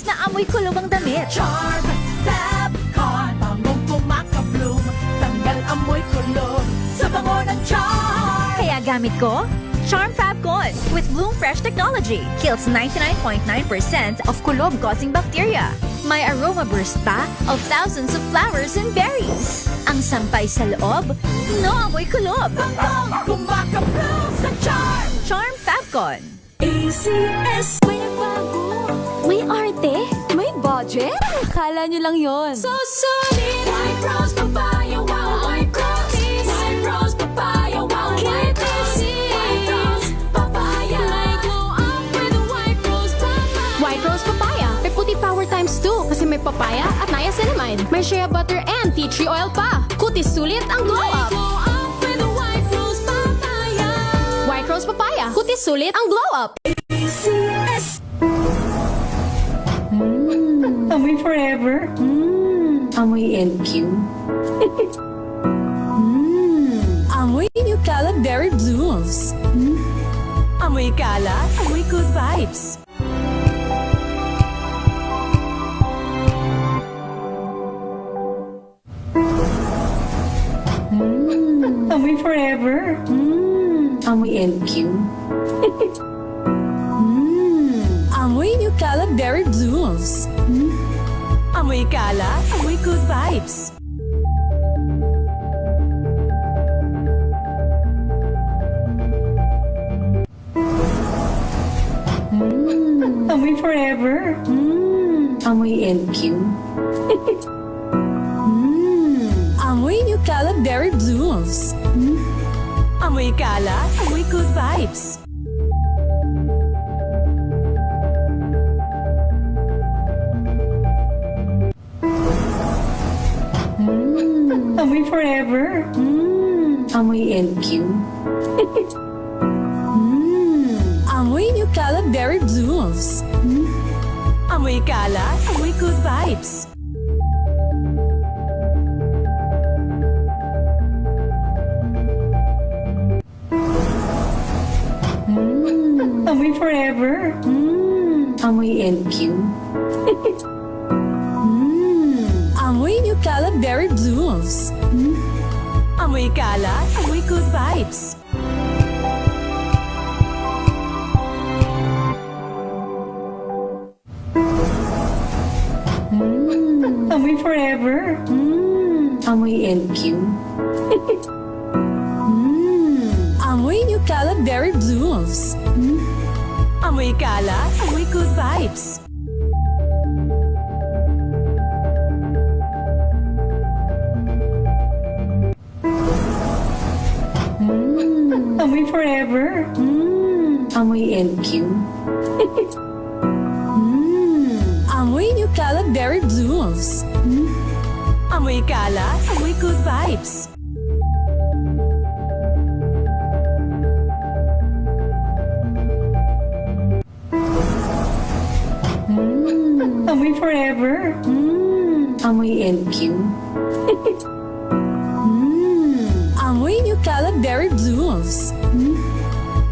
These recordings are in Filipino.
na amoy kulob ang damit. Charm Fabcon, bangong kumaka-bloom, tanggal amoy kulob sa bango ng charm. Kaya gamit ko, Charm Fabcon with Bloom Fresh technology. Kills 99.9% of kulob-causing bacteria. May aroma burst pa of thousands of flowers and berries. Ang sampay sa loob, no amoy kulob. Bangong kumaka-bloom sa charm. Charm Fabcon. ACS. May nagbago. May arte. May budget. Akala nyo lang yon. So solid. White Rose Papaya, wow, White Rose. White Rose Papaya, wow, White Rose. White Rose Papaya. May glow up with a White Rose Papaya. White Rose Papaya. May puti power times 2 kasi may papaya at niacinamide. May shea butter and tea tree oil pa. Kutis sulit ang glow up. Glow up with a White Rose Papaya. White Rose Papaya. Kutis sulit ang glow up. ACS. Amoy forever. Amoy LQ. Amoy New Cala Berry Blooms. Amoy Cala, amoy good vibes. Amoy forever. Amoy LQ. Amoy New Cala Berry Blooms. Amoy Cala, amoy good vibes. Amoy forever. Amoy LQ. Amoy New Cala Berry Blooms. Amoy Cala, amoy good vibes. Amoy forever. Amoy LQ. Amoy New Cala Berry Blooms. Amoy Cala, amoy good vibes. Amoy forever. Amoy LQ. Amoy New Cala Berry Blooms. Amoy Cala, amoy good vibes. Amoy forever. Amoy LQ. Amoy New Cala Berry Blooms. Amoy Cala, amoy good vibes. Amoy forever. Amoy LQ. Amoy New Cala Berry Blooms. Amoy Cala, amoy good vibes. Amoy forever. Amoy LQ. Amoy New Cala Berry Blooms.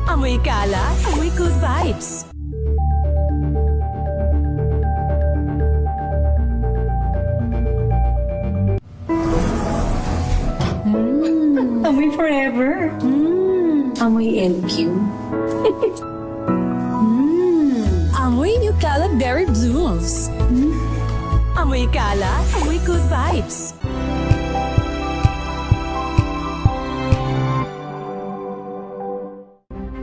Amoy Cala, amoy good vibes. Amoy forever. Amoy LQ. Amoy New Cala Berry Blooms. Amoy Cala, amoy good vibes.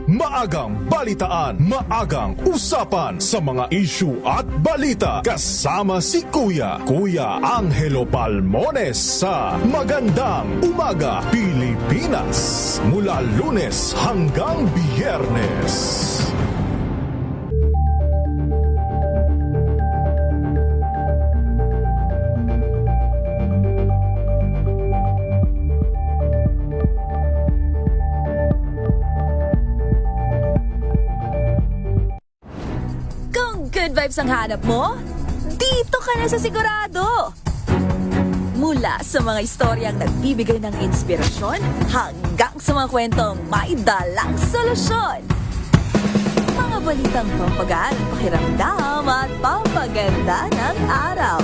Maagang balitaan, maagang usapan sa mga issue at balita. Kasama si Kuya Angelo Palmones sa Magandang Umaga Pilipinas. Mula Lunes hanggang Biyernes. Good vibes ang hanap mo? Dito ka na sa sigurado! Mula sa mga istoryang nagbibigay ng inspirasyon hanggang sa mga kwentong may dalang solusyon. Mga balitang pampagaan ng pakiramdam at pampaganda ng araw.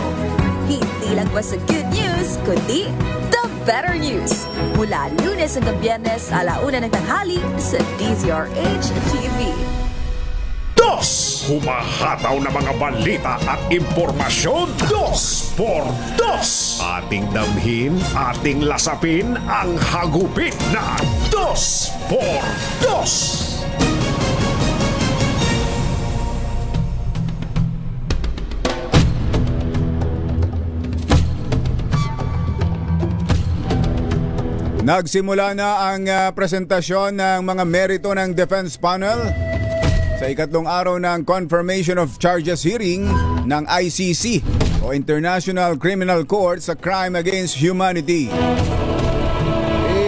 Hindi lang ba sa good news, kundi the better news. Mula Lunes hanggang Biyernes, 1:00 ng tanghali sa DZRH TV. Dos! Humahataw na mga balita at impormasyon. Dos por dos! Ating damhin, ating lasapin ang hagupit na Dos por Dos! Nagsimula na ang presentasyon ng mga merito ng Defense Panel sa ikatlong araw ng Confirmation of Charges hearing ng ICC o International Criminal Court sa Crime Against Humanity.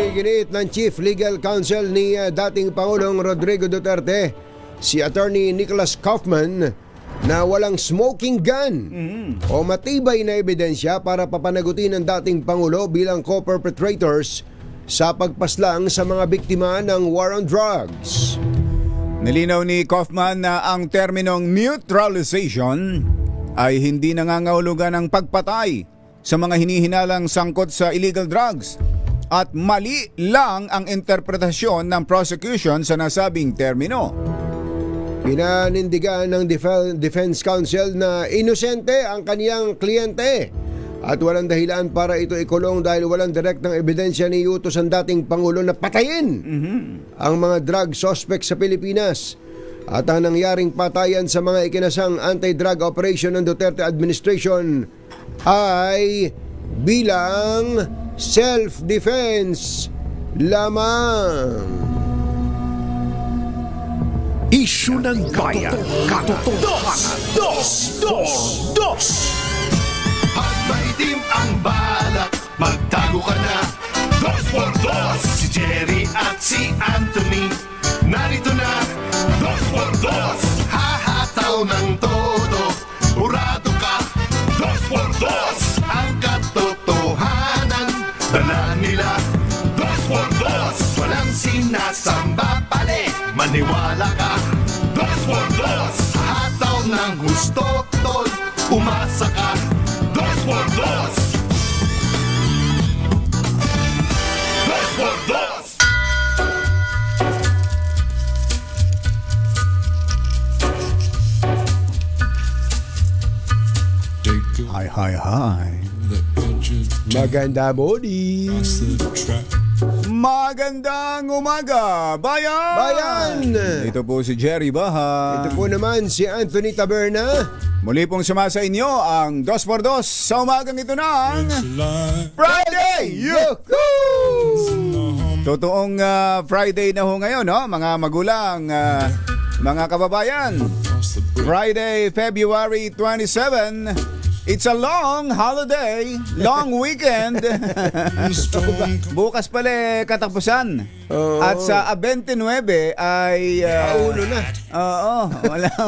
Iginiit ng Chief Legal Counsel ni dating Pangulong Rodrigo Duterte, si Attorney Nicholas Kaufman, na walang smoking gun o matibay na ebidensya para papanagutin ng dating Pangulo bilang co-perpetrators sa pagpaslang sa mga biktima ng war on drugs. Nilinaw ni Kaufman na ang terminong neutralization ay hindi nangangahulugan ng pagpatay sa mga hinihinalang sangkot sa illegal drugs at mali lang ang interpretasyon ng prosecution sa nasabing termino. Pinanindigan ng Defense Counsel na inosente ang kaniyang kliyente at walang dahilan para ito ikulong dahil walang direktang ebidensya ni utos ang dating Pangulo na patayin ang mga drug suspect sa Pilipinas. At ang nangyaring patayan sa mga ikinasang anti-drug operation ng Duterte administration ay bilang self-defense lamang. Isyu ng bayan, katotohanan, Dos por Dos! Pag maitim ang balak, magtago ka na. Dos por dos! Si Jerry at si Anthony, narito na. Dos por dos! Hahataw ng todo, urado ka. Dos por dos! Ang katotohanan, dala nila. Dos por dos! Walang sinasamba pali, maniwala ka. Dos por dos! Hataw ng gusto, tol, umasa ka. Dos por dos! Dos por dos! Hi. Maganda body. Magandang umaga, bayan! Bayan! Ito po si Jerry Baha. Ito po naman si Anthony Taberna. Muli pong sumasa inyo ang 2x2 sa umagang ito ng Friday! Totoong Friday na ho ngayon, no? Mga magulang, mga kababayan. Friday, February 27. It's a long holiday, long weekend. Bukas pala katapusan. At sa 29 ay... Auno na. Oo,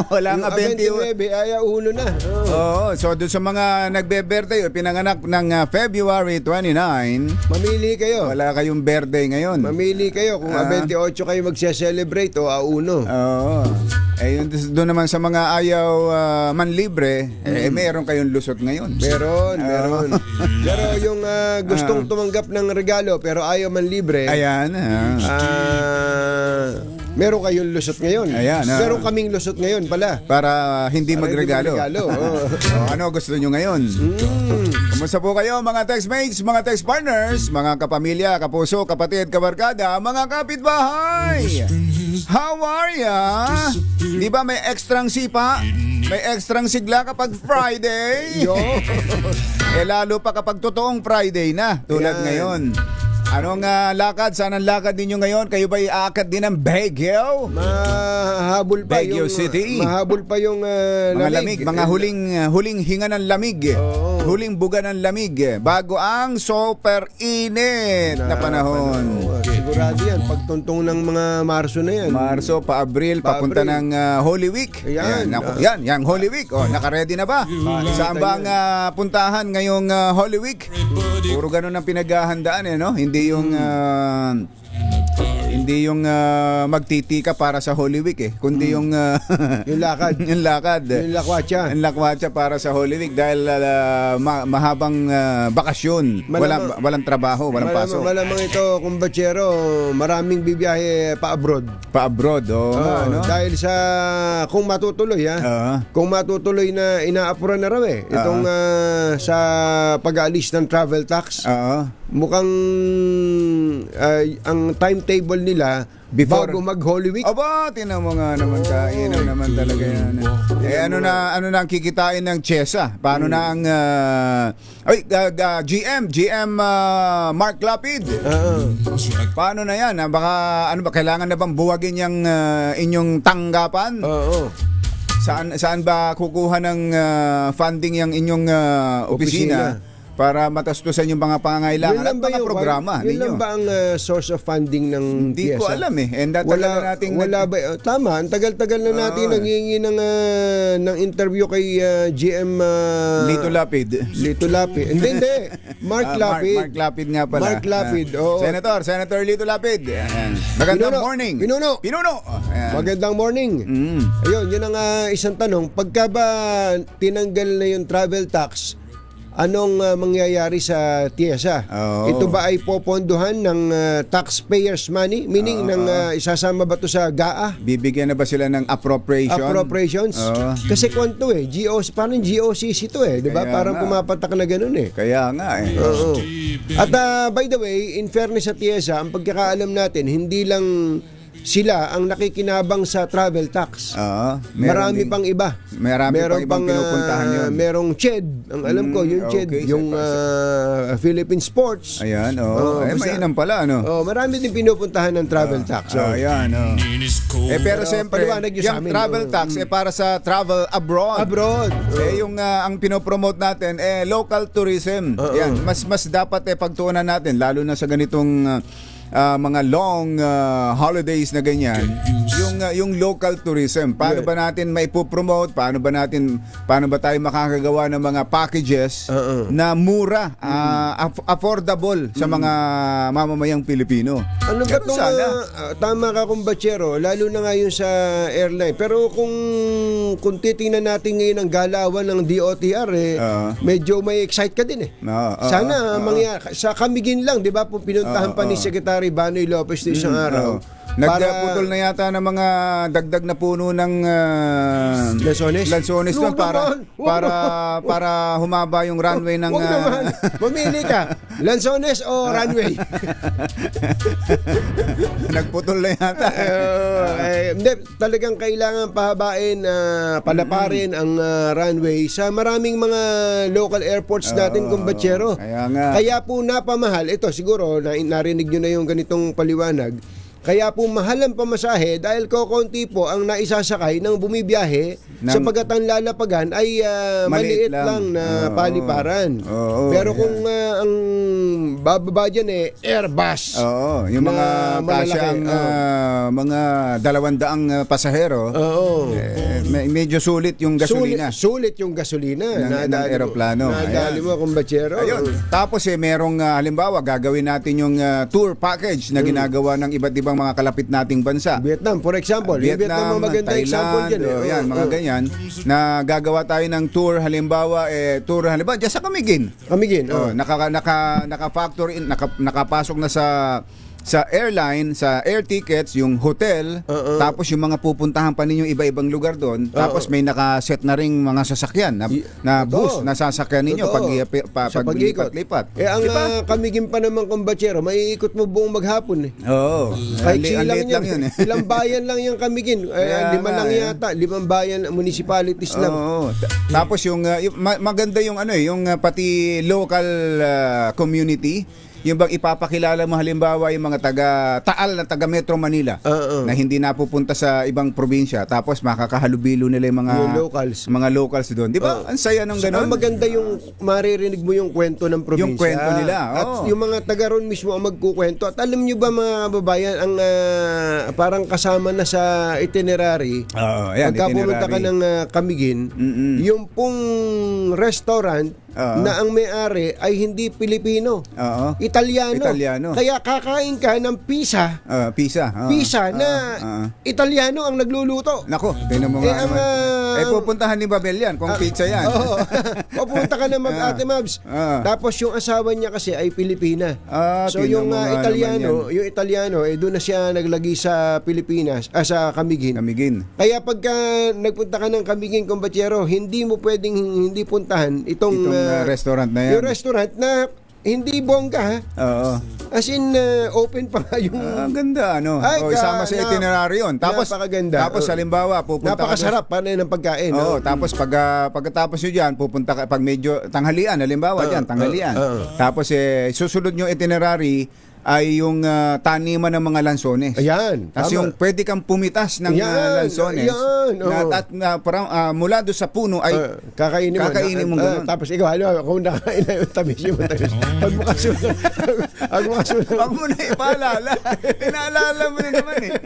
walang Yung 29. 29 ay auno na. Oo, so doon sa mga nagbe-birthday o pinanganak ng February 29, Mamili kayo. wala kayong birthday ngayon. Mamili kayo kung 28 kayo magse-celebrate o auno. Oo. Eh, doon naman sa mga ayaw manlibre, meron kayong lusot ngayon. Meron. Pero yung gustong tumanggap ng regalo pero ayaw man libre, Ayan. meron kayong lusot ngayon. Ayan, Meron kaming lusot ngayon pala. Para hindi magregalo. Oo. Ano gusto nyo ngayon? Kumusta po kayo mga textmates, mga text partners, mga kapamilya, kapuso, kapatid, kabarkada, mga kapitbahay? How are ya? Di ba may ekstrang sipa? May ekstrang sigla kapag Friday? Yo. Lalo pa kapag totoong Friday na, tulad Yan. ngayon. Anong lakad? Saan ang lakad ninyo ngayon? Kayo ba'y aakad din ng Baguio? Mahabol pa Baguio yung City. Mahabol pa yung Mga lamig, mga huling hinga ng lamig. Oo. Huling buga ng lamig bago ang super init na panahon. Sigurado yan. Pagtuntong ng mga Marso na yan. Marso pa Abril, papunta ng Holy Week. Ayan. Yan, Holy Week. Naka-ready na ba? Saan ba ang puntahan ngayong Holy Week? Puro ganun ang pinaghahandaan no? Hindi Hindi yung magtiti ka para sa Holy Week kundi yung Yung lakad. yung lakad. Yung lakwatsa. Yung lakwatsa para sa Holy Week dahil mahabang bakasyon. Walang trabaho, walang pasok. Malamang ito, kumbatsero, maraming bibiyahe pa-abroad. Pa-abroad, ano? Dahil sa, kung matutuloy kung matutuloy na inaapuran na raw itong sa pag-aalis ng travel tax, mukhang ang timetable nila bago mag-Holy Week. Aba, tinan mo nga naman, kainan naman talaga yan. Ano na ang kikitain ng Chesa? Paano na ang GM Mark Lapid? Paano na yan? Baka kailangan na bang buwagin yung inyong tanggapan? Saan ba kukuha ng funding yung inyong opisina para matastusan yung mga pangangailangan at mga programa yun ninyo? lang ba ang source of funding ng Hindi ko alam wala ba? Tama, ang tagal-tagal na natin nanghihingi ng interview kay GM Lito Lapid. Hindi. Mark Lapid. Mark Lapid nga pala. Mark Lapid, oo. Senator Lito Lapid. Ayan. Magandang morning. Pinuno. Ayan. Magandang morning. Ayun, yun ang isang tanong. Pagka ba tinanggal na yung travel tax, anong mangyayari sa TIESA? Ito ba ay popondohan ng taxpayers money? Meaning isasama ba to sa GAA? Bibigyan na ba sila ng Appropriations? Kasi kwanto parang GOCC to di ba? Parang pumapatak na ganun Kaya nga Oo. At by the way, in fairness sa TIESA, ang pagkakaalam natin, hindi lang sila ang nakikinabang sa travel tax. Marami pang iba. Meron pang pinupuntahan yun. Merong CHED. Ang alam ko, yung CHED, yung Philippine Sports. Ayan, mainam pala, marami din pinupuntahan ng travel tax. Ayan, pero siyempre, paliwanag yung travel tax para sa travel abroad. Yung ang pinopromote natin, local tourism. Yan, mas dapat pagtuunan natin, lalo na sa ganitong mga long holidays na ganyan, yung local tourism. Paano ba natin maipopromote? Paano ba tayo makakagawa ng mga packages na mura, affordable sa mga mamamayang Pilipino? Ano ba itong tama ka, kumbatsero, lalo na ngayon sa airline. Pero kung titingnan natin ngayon ang galawan ng DOTR, medyo may excite ka din sana sa Camiguin lang, di ba? Pinuntahan pa ni Secretary Banoy Lopez isang araw. Nagputol na yata ng mga dagdag na puno ng lansones doon para humaba yung runway ng Huwag naman. Mamili ka. Lansones o runway? Nagputol na yata. Hindi, talagang kailangan pahabain, palaparin ang runway sa maraming mga local airports natin, kumbatsero. Kaya po napamahal. Ito siguro narinig nyo na yung ganitong paliwanag. Kaya po mahal ang pamasahe dahil kokonti po ang naisasakay ng bumibiyahe sapagkat ang lalapagan ay maliit lang na paliparan. Pero kung ang bababa dyan Airbus. Yung mga kasyang mga 200 pasahero, medyo sulit yung gasolina. Sulit yung gasolina ng aeroplano. Nadali mo, kumbatsero. Tapos merong halimbawa gagawin natin yung tour package na ginagawa ng iba't ibang mga kalapit nating bansa. Vietnam, for example. Vietnam, maganda example dyan. Mga ganyan na gagawa tayo ng tour halimbawa dyan sa Camiguin. Naka-factor in, nakapasok na sa airline, sa air tickets, yung hotel, tapos yung mga pupuntahan pa ninyong iba-ibang lugar doon, tapos may nakaset na ring mga sasakyan na bus na sasakyan ninyo pag lipat-lipat. Ang Camiguin pa naman, kumbatsero, maiikot mo buong maghapon. Kahit lang yun. Ilang bayan lang yung Camiguin. 5 lang yata. 5 bayan, municipalities lang. Tapos yung maganda yung yung pati local community. Yung bang ipapakilala mo halimbawa yung mga taga-Taal na taga Metro Manila na hindi napupunta sa ibang probinsya, tapos makakahalubilo nila yung mga locals doon. Di ba? Ang saya ng gano'n. Maganda yung maririnig mo yung kwento ng probinsya. Yung kwento nila. At yung mga taga ron mismo ang magkukwento. At alam nyo ba, mga kababayan, ang parang kasama na sa itinerary, pagka pumunta ka ng Camiguin, yung pong restaurant na ang may-ari ay hindi Pilipino. Oo. Italiano. Kaya kakain ka ng pizza Pizza. na Italiano ang nagluluto. Nako, tinan mo nga naman. Pupuntahan ni Babel yan kung pizza yan. Oo. Pupunta ka na Ate Mabs. Tapos yung asawa niya kasi ay Pilipina. So tingnan yung mo nga Italiano, doon na siya naglagi sa Pilipinas, sa Camiguin. Kaya pagka nagpunta ka ng Camiguin, Combatero, hindi mo pwedeng hindi puntahan itong restaurant na yan. Yung restaurant na hindi bongga, ha? Oo. As in, open pa nga yung... Ang ganda, ano? Ay, isama sa itinerary yun. Tapos, napakaganda. Tapos, halimbawa, pupunta napakasarap pa na ng pagkain. Oo, tapos pagkatapos nyo dyan, pupunta ka, pag medyo tanghalian, halimbawa dyan, tanghalian. Tapos, susunod nyo itinerary, ay yung taniman ng mga lansones. Ayan. Kasi yung pwede kang pumitas ng lansones. Na parang mula doon sa puno ay kakainin mo ganun. Tapos ikaw, kung nakain na yung tamis mo. Pag makasunod. Wag mo na ipaalala. Inaalala mo na naman eh.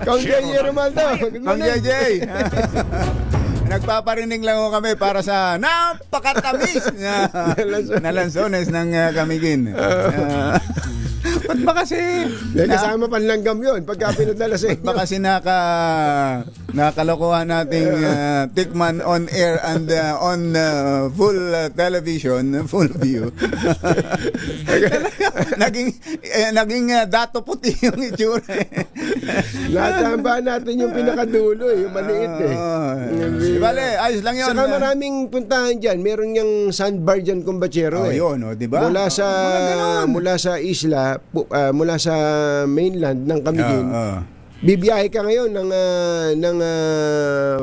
Kung JJ Romaldo. Kung JJ. Nagpaparinig lang kami para sa napakatamis na lansones ng Camiguin. Ba't ba kasi... kasama panlanggam yun pagka pinadala sa inyo. Ba't ba kasi nakalokohan nating tikman on air and on full television, full view. naging dato puti yung itsura eh. Natamba natin yung pinakadulo yung maliit eh. Bale, ayos lang yun. Saka maraming puntahan dyan. Meron yung sandbar dyan, Combatero eh. Yun, diba? Mula sa isla, mula sa mainland ng Camiguin. Bibiyahe ka ngayon ng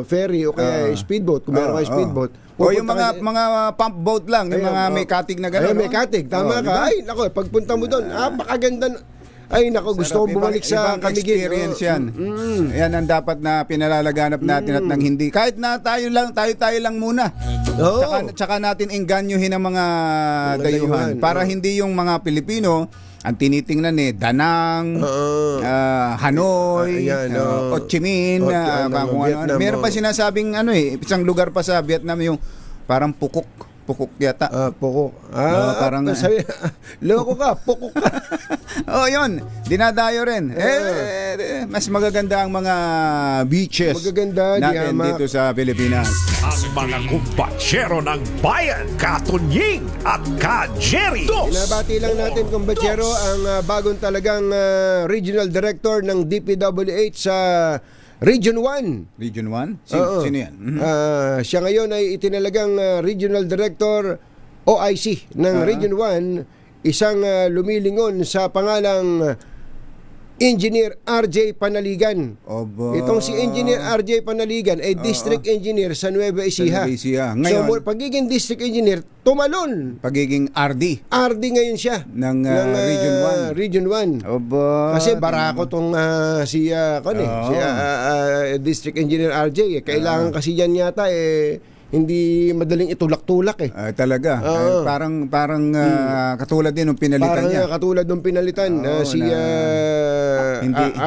ferry o kaya speedboat, kung meron kayo speedboat. O yung mga pump boat lang, yung mga may katig na gano'n. May katig, tama ka. Ay, nako, pagpunta mo doon, napakaganda. Ay, nako, gusto kong bumalik sa Camiguin. Experience yan. Yan ang dapat na pinalalaganap natin at nang hindi. Kahit na tayo lang muna. Tsaka natin enganyuhin ang mga dayuhan. Para hindi yung mga Pilipino ang tinitingnan Danang, Hanoi, Ho Chi Minh, meron pa sinasabing isang lugar pa sa Vietnam yung parang Pukok yata. Pukok. Parang loko ka, pukok ka. Yun. Dinadayo rin. Mas magaganda ang mga beaches natin dito sa Pilipinas. Ang mga kumbatsero ng bayan, Katunying at Ka-Jerry. Binabati lang natin, Combatero, ang bagong talagang regional director ng DPWH sa Region 1. Region 1? Sino yan? Siya ngayon ay itinalagang Regional Director OIC ng Region 1, isang lumilingon sa pangalang Engineer RJ Panaligan. Itong si Engineer RJ Panaligan ay District Engineer sa Nueva Ecija. Ngayon, so, pagiging District Engineer, tumalon. Pagiging RD. RD ngayon siya. Ng Region 1. Kasi barako tong si District Engineer RJ. Kailangan kasi yan yata hindi madaling itulak-tulak talaga. Parang katulad din ng pinalitan niya. Katulad ng pinalitan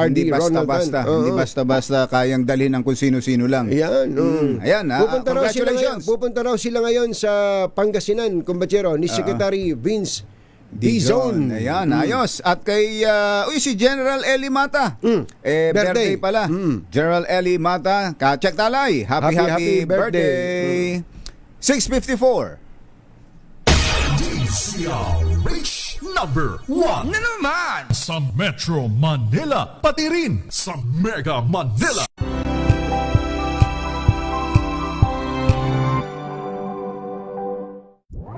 hindi basta-basta. Hindi basta-basta kayang dalhin ng kung sino-sino lang. Ayan. Ayan, congratulations. Pupunta raw sila ngayon sa Pangasinan, Combatero, ni Secretary Vince D-Zone. Ayan, ayos. At kay si General Eli Mata. Birthday pala. General Eli Mata, ka-check talay. Happy birthday. 6:54. DZRH number 1 na naman sa Metro Manila, pati rin sa Mega Manila.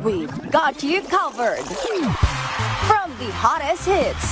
We've got you covered. From the hottest hits